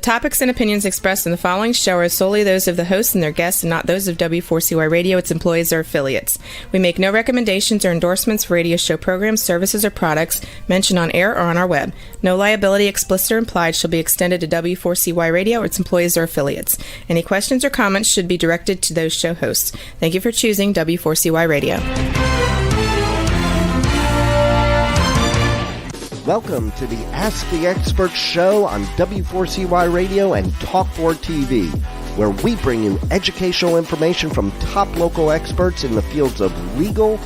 The topics and opinions expressed in the following show are solely those of the hosts and their guests and not those of W4CY Radio, its employees, or affiliates. We make no recommendations or endorsements for radio show programs, services, or products mentioned on air or on our web. No liability, explicit or implied, shall be extended to W4CY Radio or its employees or affiliates. Any questions or comments should be directed to those show hosts. Thank you for choosing W4CY Radio. Welcome to the Ask the Expert show on W4CY Radio and Talk4 TV, where we bring you educational information from top local experts in the fields of legal,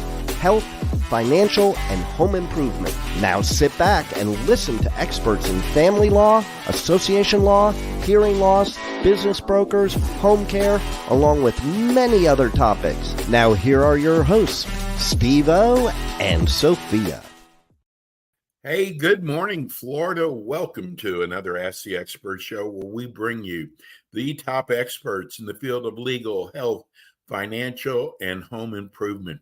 health, financial, and home improvement. Now sit back and listen to experts in family law, association law, hearing loss, business brokers, home care, along with many other topics. Now here are your hosts, Steve-O and Sophia. Hey, good morning, Florida. Welcome to another Ask the Expert show where we bring you the top experts in the field of legal, health, financial, and home improvement.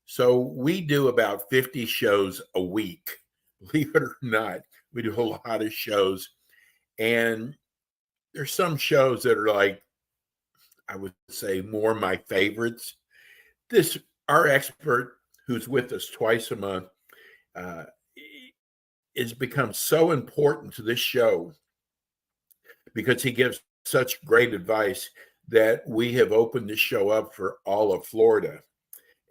So we do about 50 shows a week. Believe it or not, we do a lot of shows. And there's some shows that are like, I would say, more my favorites. Our expert, who's with us twice a month, has become so important to this show because he gives such great advice that we have opened this show up for all of Florida.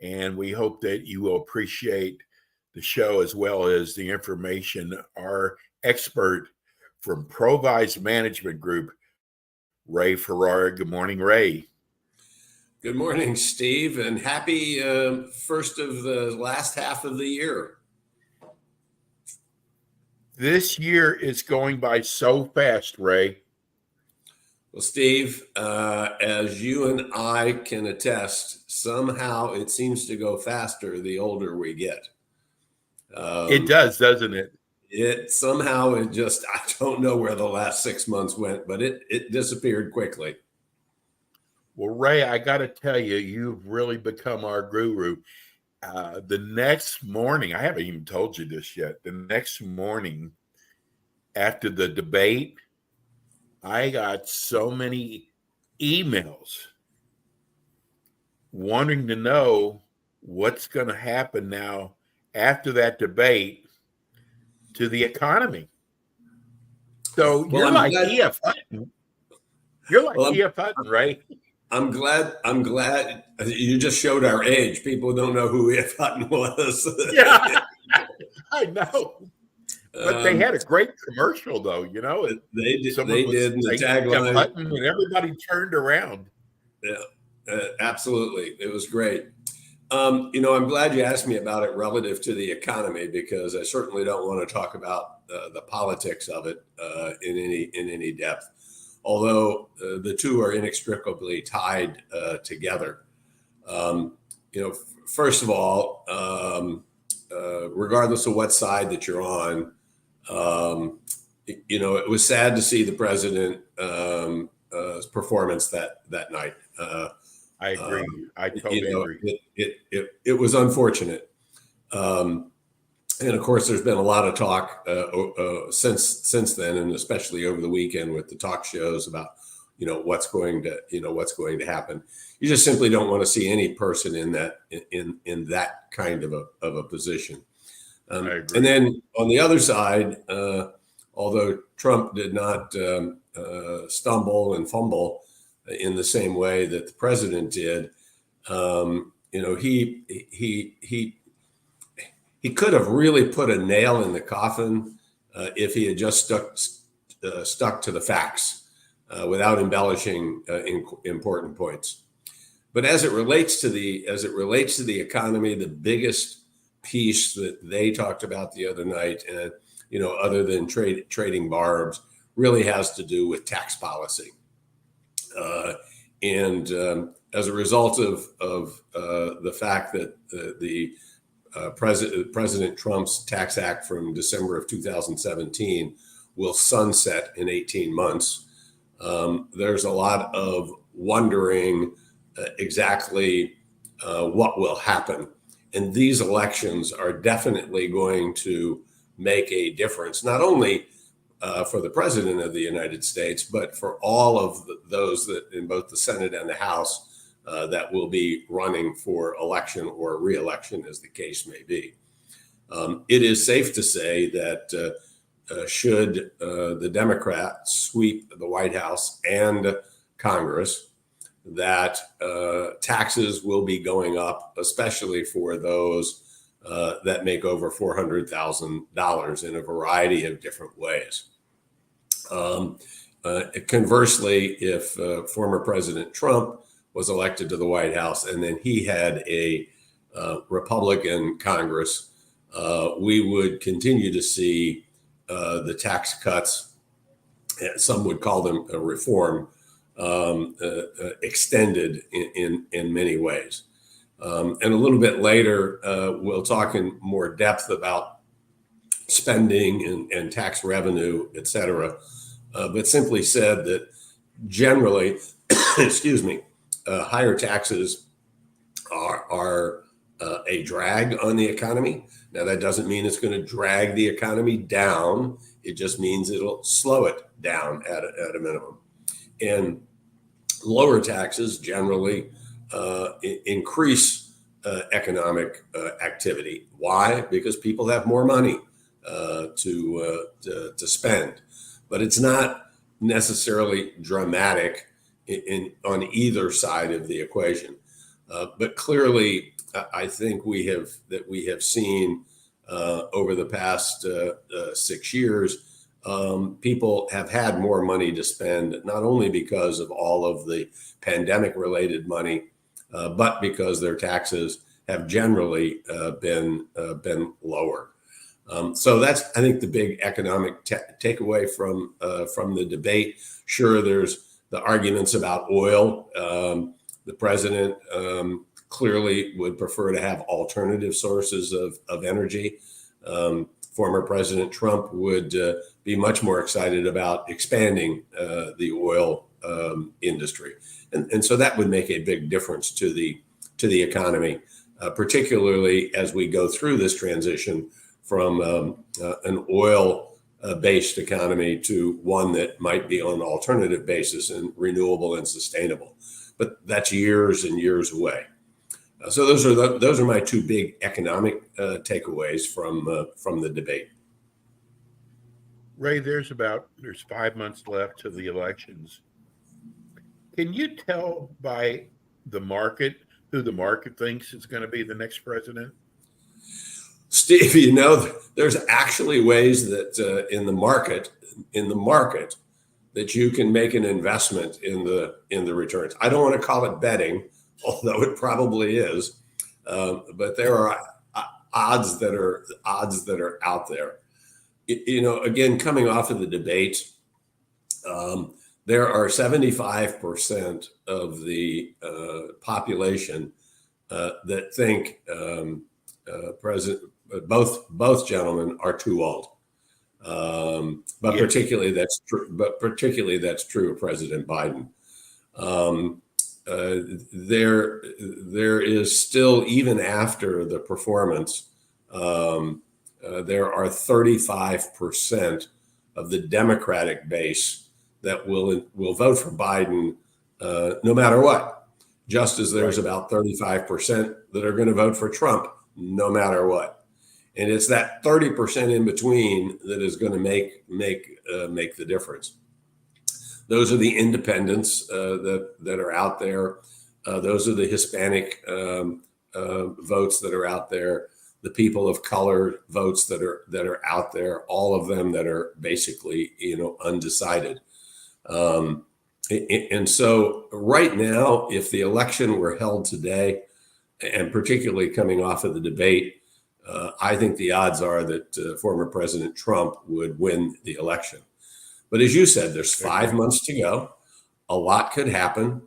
And we hope that you will appreciate the show as well as the information. Our expert from Provise Management Group, Ray Ferrara. Good morning, Ray. Good morning, Steve, and happy first of the last half of the year. This year is going by so fast, Ray. Well, Steve, as you and I can attest, somehow it seems to go faster the older we get. It does, doesn't it? I don't know where the last 6 months went, but it disappeared quickly. Well, Ray, I got to tell you, you've really become our guru. The next morning, I haven't even told you this yet. The next morning after the debate, I got so many emails wanting to know what's going to happen now after that debate to the economy. So you're like E.F. Hutton. You're like E.F. Hutton, right? I'm glad you just showed our age. People don't know who E.F. Hutton was. Yeah, I know. But they had a great commercial, though. You know, they did. The tagline, Hutton, and everybody turned around. Yeah, absolutely. It was great. I'm glad you asked me about it relative to the economy, because I certainly don't want to talk about the politics of it in any depth. Although the two are inextricably tied together. First of all, regardless of what side that you're on, it was sad to see the president's performance that night. I agree. I totally agree. It was unfortunate. And of course, there's been a lot of talk since then, and especially over the weekend with the talk shows about, what's going to happen. You just simply don't want to see any person in that kind of a position. And then on the other side, although Trump did not stumble and fumble in the same way that the president did, he could have really put a nail in the coffin if he had just stuck to the facts without embellishing important points. But as it relates to the economy, the biggest piece that they talked about the other night, other than trading barbs, really has to do with tax policy. And as a result of the fact that President Trump's tax act from December of 2017 will sunset in 18 months. There's a lot of wondering exactly what will happen. And these elections are definitely going to make a difference, not only for the president of the United States, but for all of those that in both the Senate and the House that will be running for election or re-election, as the case may be. It is safe to say that should the Democrats sweep the White House and Congress, that taxes will be going up, especially for those that make over $400,000 in a variety of different ways. Conversely, if former President Trump was elected to the White House and then he had a Republican Congress, we would continue to see the tax cuts, some would call them a reform, extended in many ways. And a little bit later, we'll talk in more depth about spending and tax revenue, et cetera. But simply said that generally, excuse me, higher taxes are a drag on the economy. Now, that doesn't mean it's going to drag the economy down. It just means it'll slow it down at a minimum. And lower taxes generally increase economic activity. Why? Because people have more money to spend. But it's not necessarily dramatic on either side of the equation. But clearly, I think we have seen over the past 6 years, people have had more money to spend, not only because of all of the pandemic-related money, but because their taxes have generally been lower. So that's, I think, the big economic takeaway from the debate. Sure, there's the arguments about oil. The president clearly would prefer to have alternative sources of energy. Former President Trump would be much more excited about expanding the oil industry, and so that would make a big difference to the economy, particularly as we go through this transition from an oil-based economy to one that might be on an alternative basis and renewable and sustainable. But that's years and years away. So those are my two big economic takeaways from the debate. Ray, there's 5 months left to the elections. Can you tell by the market who the market thinks is going to be the next president? Steve, there's actually ways that in the market that you can make an investment in the returns. I don't want to call it betting, although it probably is, but there are odds that are out there. Again, coming off of the debate, there are 75% of the population that think both gentlemen are too old. But yes. Particularly that's true. But particularly that's true of President Biden. There is still, even after the performance, there are 35% of the Democratic base that will vote for Biden no matter what. Just as there's about 35% that are going to vote for Trump no matter what. And it's that 30% in between that is going to make the difference. Those are the independents that are out there. Those are the Hispanic votes that are out there. The people of color votes that are out there. All of them that are basically undecided. And so right now, if the election were held today, and particularly coming off of the debate, I think the odds are that former President Trump would win the election. But as you said, there's 5 months to go. A lot could happen.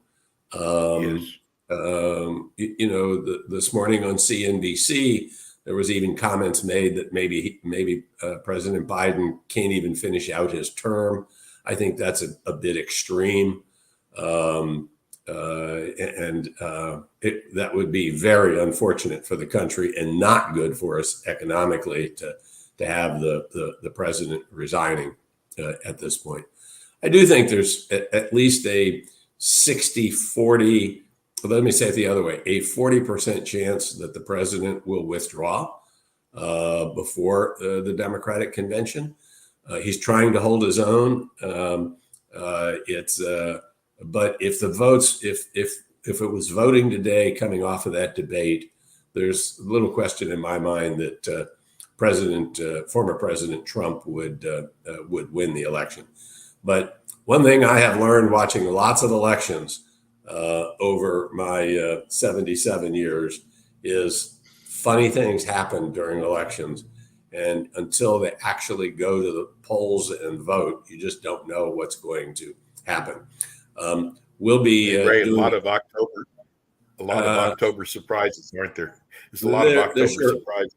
Yes. This morning on CNBC, there was even comments made that maybe President Biden can't even finish out his term. I think that's a bit extreme. That would be very unfortunate for the country and not good for us economically to have the president resigning at this point. I do think there's at least a 60-40, let me say it the other way, a 40% chance that the president will withdraw before the Democratic convention. He's trying to hold his own. But if the votes, if it was voting today coming off of that debate, there's little question in my mind that former President Trump would win the election. But one thing I have learned watching lots of elections over my 77 years is funny things happen during elections. And until they actually go to the polls and vote, you just don't know what's going to happen. We'll be a lot of October surprises, aren't there? There's a lot of October surprises.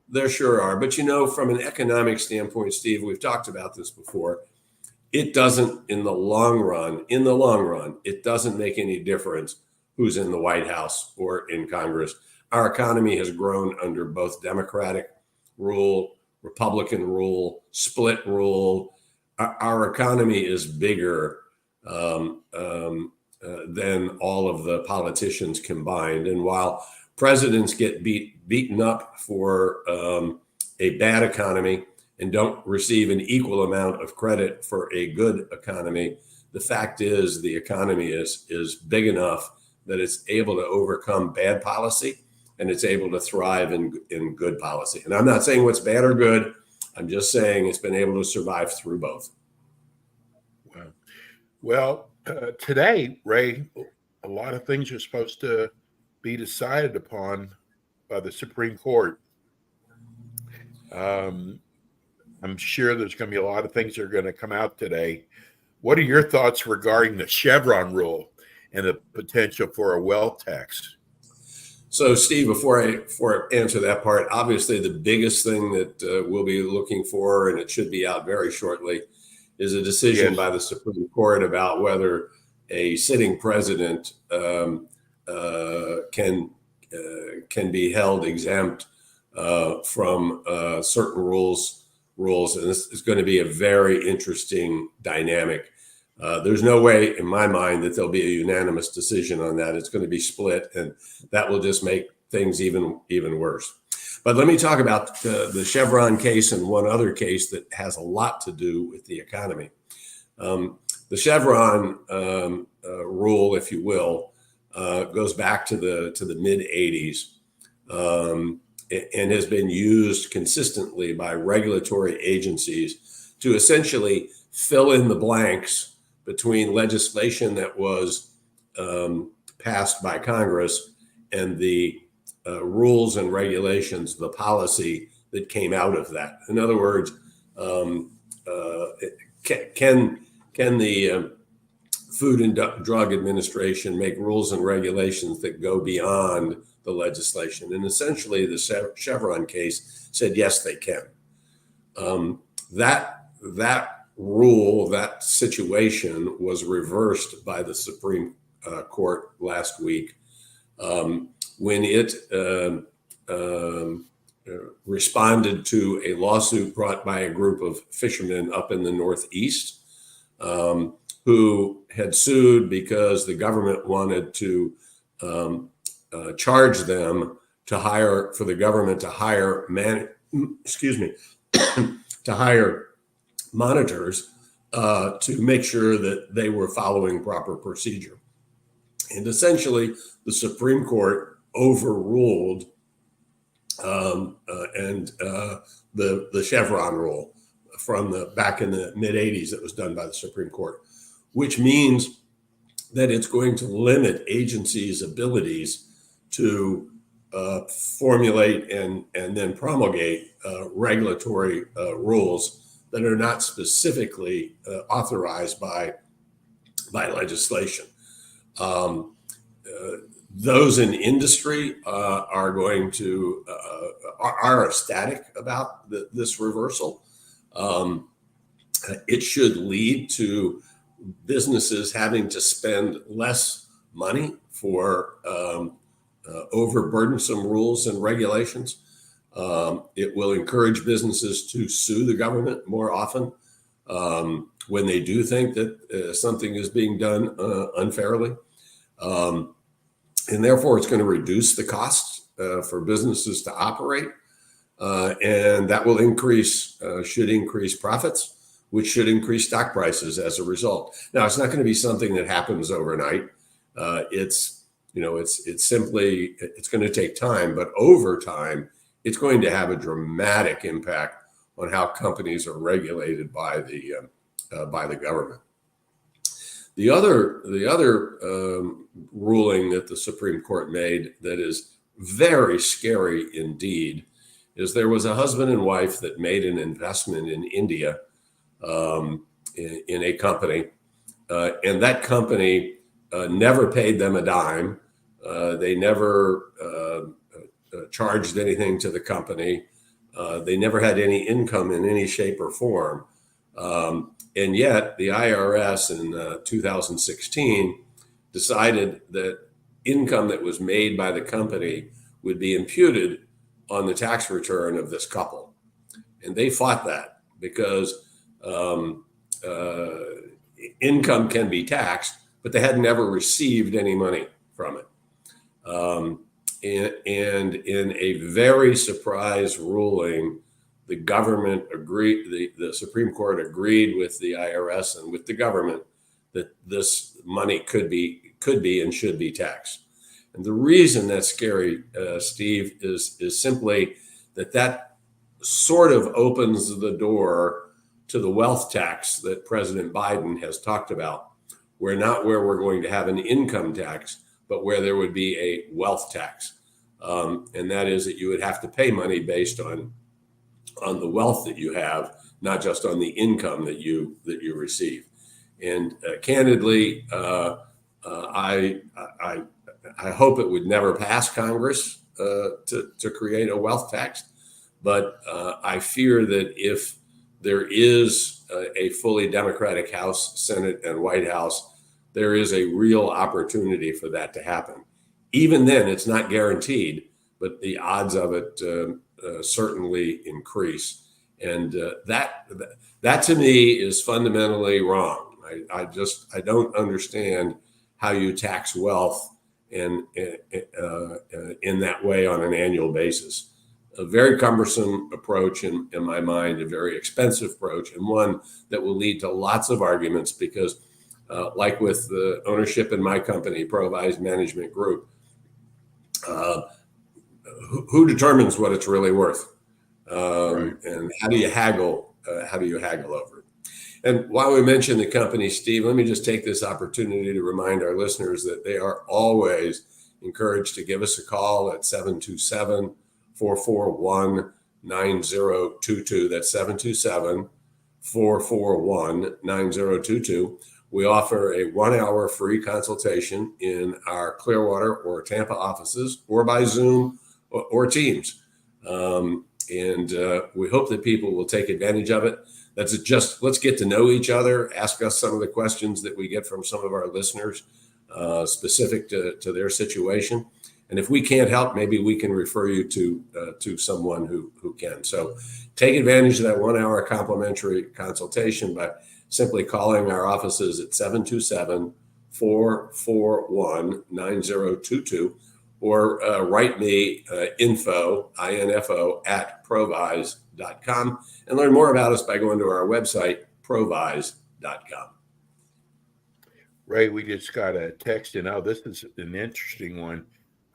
There sure are. But, from an economic standpoint, Steve, we've talked about this before. It doesn't, in the long run, it doesn't make any difference who's in the White House or in Congress. Our economy has grown under both Democratic rule, Republican rule, split rule. Our economy is bigger than all of the politicians combined. And while presidents get beaten up for a bad economy and don't receive an equal amount of credit for a good economy, the fact is the economy is big enough that it's able to overcome bad policy and it's able to thrive in good policy. And I'm not saying what's bad or good. I'm just saying it's been able to survive through both. Wow. Well, today, Ray, a lot of things are supposed to be decided upon by the Supreme Court. I'm sure there's going to be a lot of things that are going to come out today. What are your thoughts regarding the Chevron rule and the potential for a wealth tax? So, Steve, before I answer that part, obviously the biggest thing that we'll be looking for, and it should be out very shortly, is a decision by the Supreme Court about whether a sitting president can be held exempt from certain rules. And this is going to be a very interesting dynamic. There's no way in my mind that there'll be a unanimous decision on that. It's going to be split, and that will just make things even worse. But let me talk about the Chevron case and one other case that has a lot to do with the economy. The Chevron rule, if you will, goes back to the mid 80s and has been used consistently by regulatory agencies to essentially fill in the blanks between legislation that was passed by Congress and the rules and regulations, the policy that came out of that. In other words, can the Food and Drug Administration make rules and regulations that go beyond the legislation? And essentially, the Chevron case said yes, they can. That rule, that situation was reversed by the Supreme Court last week when it responded to a lawsuit brought by a group of fishermen up in the Northeast who had sued because the government wanted to charge them to hire monitors to make sure that they were following proper procedure. And essentially, the Supreme Court overruled the Chevron rule from back in the mid 80s that was done by the Supreme Court, which means that it's going to limit agencies' abilities to formulate and then promulgate regulatory rules that are not specifically authorized by legislation. Those in industry are ecstatic about this reversal. It should lead to businesses having to spend less money for overburdensome rules and regulations. It will encourage businesses to sue the government more often when they do think that something is being done unfairly. And therefore, it's going to reduce the costs for businesses to operate. And that will should increase profits, which should increase stock prices as a result. Now, it's not going to be something that happens overnight. It's going to take time, but over time, it's going to have a dramatic impact on how companies are regulated by the government. The other ruling that the Supreme Court made that is very scary indeed is there was a husband and wife that made an investment in India in a company, and that company never paid them a dime. They never charged anything to the company. They never had any income in any shape or form. And yet the IRS in 2016 decided that income that was made by the company would be imputed on the tax return of this couple. And they fought that because income can be taxed, but they had never received any money from it. And in a very surprise ruling, the government agreed, the Supreme Court agreed with the IRS and with the government that this money could be and should be taxed. And the reason that's scary, Steve, is simply that sort of opens the door to the wealth tax that President Biden has talked about, where we're going to have an income tax, but where there would be a wealth tax. And that is that you would have to pay money based on the wealth that you have, not just on the income that you receive. And candidly, I hope it would never pass Congress to create a wealth tax. But I fear that if there is a fully Democratic House, Senate, and White House, there is a real opportunity for that to happen. Even then, it's not guaranteed, but the odds of it certainly increase. And that to me is fundamentally wrong. I don't understand how you tax wealth in that way on an annual basis. A very cumbersome approach in my mind, a very expensive approach, and one that will lead to lots of arguments because like with the ownership in my company, Provise Management Group, who determines what it's really worth? Right. And how do you haggle over it? And while we mention the company, Steve, let me just take this opportunity to remind our listeners that they are always encouraged to give us a call at 727-441-9022. That's 727-441-9022. We offer a 1-hour free consultation in our Clearwater or Tampa offices, or by Zoom or Teams. And we hope that people will take advantage of it. Let's get to know each other, ask us some of the questions that we get from some of our listeners specific to their situation. And if we can't help, maybe we can refer you to someone who can. So take advantage of that 1-hour complimentary consultation by simply calling our offices at 727-441-9022 or write me info at provise.com and learn more about us by going to our website, provise.com. Ray, we just got a text in. Oh, this is an interesting one.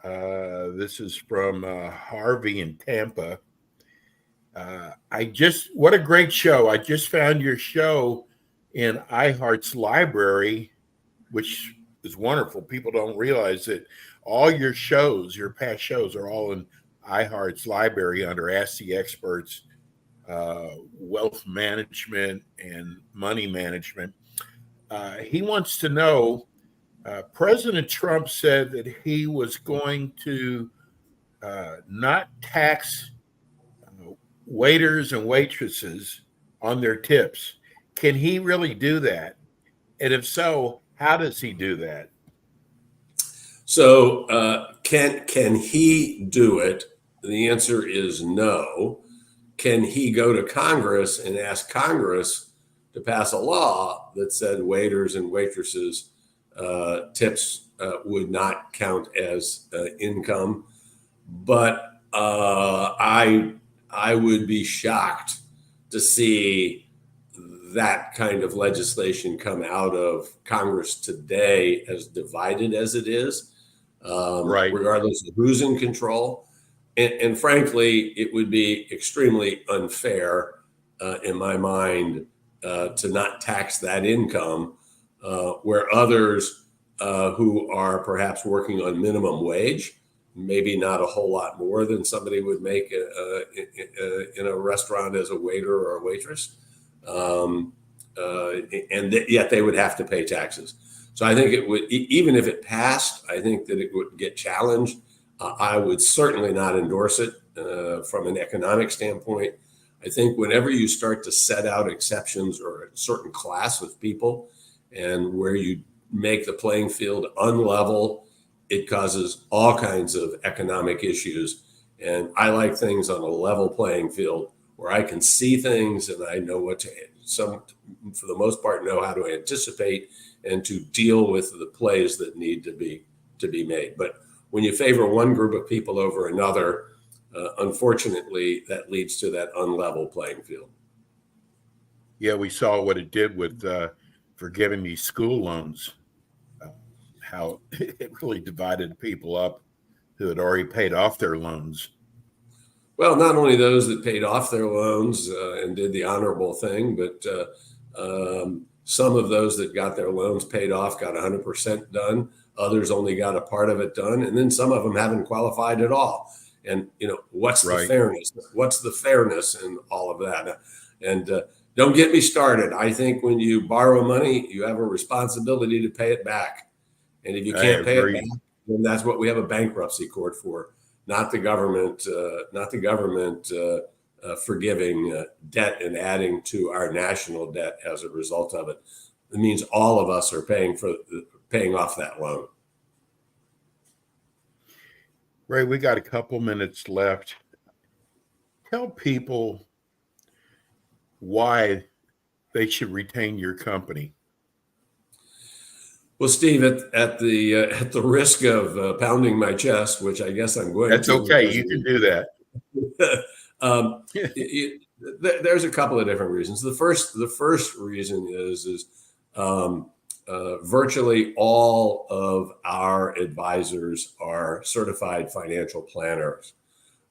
This is from Harvey in Tampa. What a great show. I just found your show in iHeart's library, which is wonderful. People don't realize that all your past shows are all in iHeart's library under Ask the Experts, wealth management and money management. He wants to know, President Trump said that he was going to not tax waiters and waitresses on their tips. Can he really do that? And if so, how does he do that? So can he do it? The answer is no. Can he go to Congress and ask Congress to pass a law that said waiters and waitresses tips would not count as income. But I would be shocked to see that kind of legislation come out of Congress today, as divided as it is, Right. regardless of who's in control. And frankly, it would be extremely unfair, in my mind, to not tax that income, where others who are perhaps working on minimum wage, maybe not a whole lot more than somebody would make in a restaurant as a waiter or a waitress, yet they would have to pay taxes. So I think it would, even if it passed, I think that it would get challenged. I would certainly not endorse it from an economic standpoint. I think whenever you start to set out exceptions or a certain class of people, and where you make the playing field unlevel, it causes all kinds of economic issues. And I like things on a level playing field where I can see things and I know for the most part, know how to anticipate and to deal with the plays that need to be made. But when you favor one group of people over another, unfortunately, that leads to that unlevel playing field. Yeah, we saw what it did with forgiving these school loans, how it really divided people up who had already paid off their loans. Well, not only those that paid off their loans and did the honorable thing, but some of those that got their loans paid off got 100% done. Others only got a part of it done. And then some of them haven't qualified at all. And, what's the fairness? What's the fairness in all of that? And don't get me started. I think when you borrow money, you have a responsibility to pay it back. And if you can't pay it back, then that's what we have a bankruptcy court for, not the government, forgiving debt and adding to our national debt as a result of it. It means all of us are paying off that loan. Ray, we got a couple minutes left. Tell people why they should retain your company. Well, Steve, at the risk of pounding my chest, which I guess I'm going That's to. That's okay. You can do that. There's a couple of different reasons. The first reason is virtually all of our advisors are certified financial planners.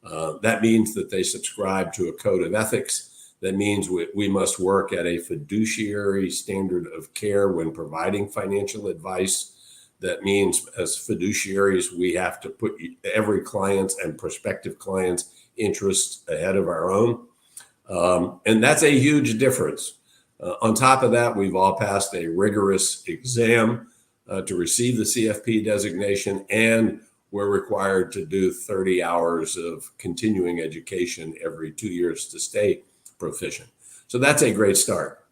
That means that they subscribe to a code of ethics. That means we must work at a fiduciary standard of care when providing financial advice. That means as fiduciaries, we have to put every client's and prospective client's interests ahead of our own. And that's a huge difference. On top of that, we've all passed a rigorous exam to receive the CFP designation, and we're required to do 30 hours of continuing education every 2 years to stay proficient. So that's a great start.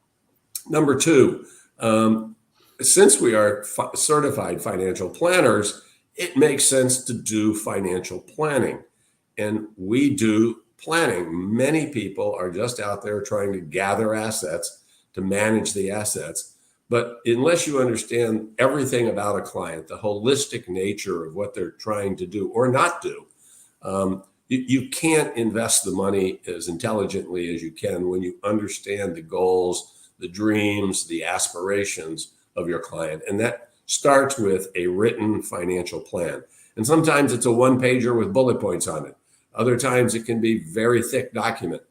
Number two, since we are certified financial planners, it makes sense to do financial planning. And we do planning. Many people are just out there trying to gather assets, to manage the assets. But unless you understand everything about a client, the holistic nature of what they're trying to do or not do, you can't invest the money as intelligently as you can when you understand the goals, the dreams, the aspirations of your client. And that starts with a written financial plan. And sometimes it's a one-pager with bullet points on it. Other times it can be a very thick document.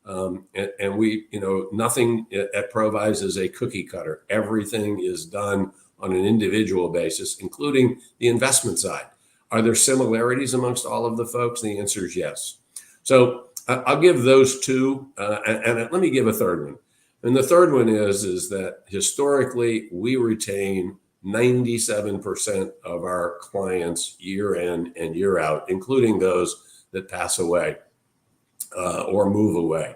And we, nothing at Provise is a cookie cutter. Everything is done on an individual basis, including the investment side. Are there similarities amongst all of the folks? The answer is yes. So I'll give those two, and let me give a third one. And the third one is that historically we retain 97% of our clients year in and year out, including those that pass away or move away.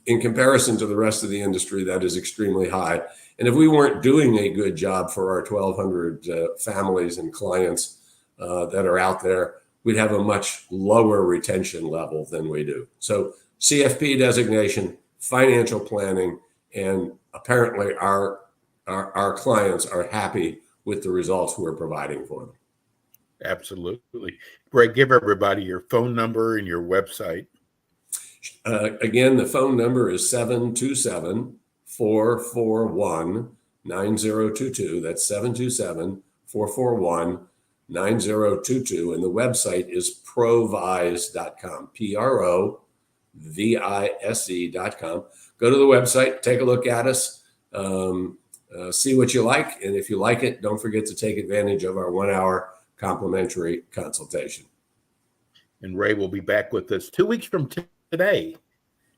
In comparison to the rest of the industry, that is extremely high. And if we weren't doing a good job for our 1,200 families and clients that are out there, we'd have a much lower retention level than we do. So CFP designation, financial planning, and apparently our clients are happy with the results we're providing for them. Absolutely. Greg, give everybody your phone number and your website. Again, the phone number is 727-441-9022. That's 727-441-9022. And the website is provise.com, PROVISE.com. Go to the website, take a look at us, see what you like. And if you like it, don't forget to take advantage of our 1-hour complimentary consultation. And Ray will be back with us 2 weeks from today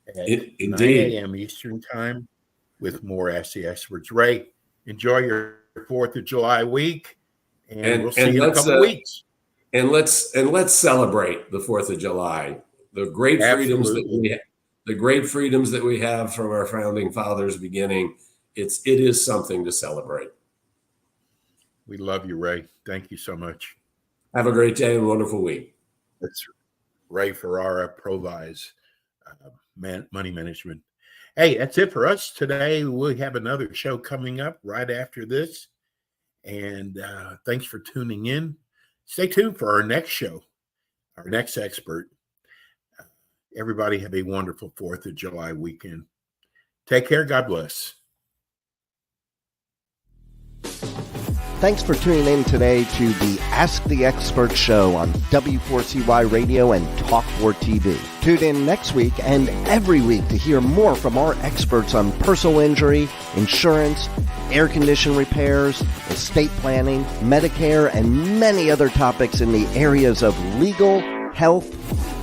at 9 a.m. Eastern Time with more Ask the Experts. Ray, enjoy your 4th of July week, and we'll see you in a couple weeks. And let's celebrate the 4th of July, the great freedoms that we have from our founding fathers beginning. It is something to celebrate. We love you, Ray. Thank you so much. Have a great day and wonderful week. That's Ray Ferrara, Provise Money Management. Hey, that's it for us today. We have another show coming up right after this. And thanks for tuning in. Stay tuned for our next show, our next expert. Everybody have a wonderful 4th of July weekend. Take care. God bless. Thanks for tuning in today to the Ask the Expert show on W4CY Radio and Talk4 TV. Tune in next week and every week to hear more from our experts on personal injury, insurance, air condition repairs, estate planning, Medicare, and many other topics in the areas of legal, health,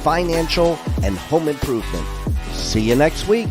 financial, and home improvement. See you next week.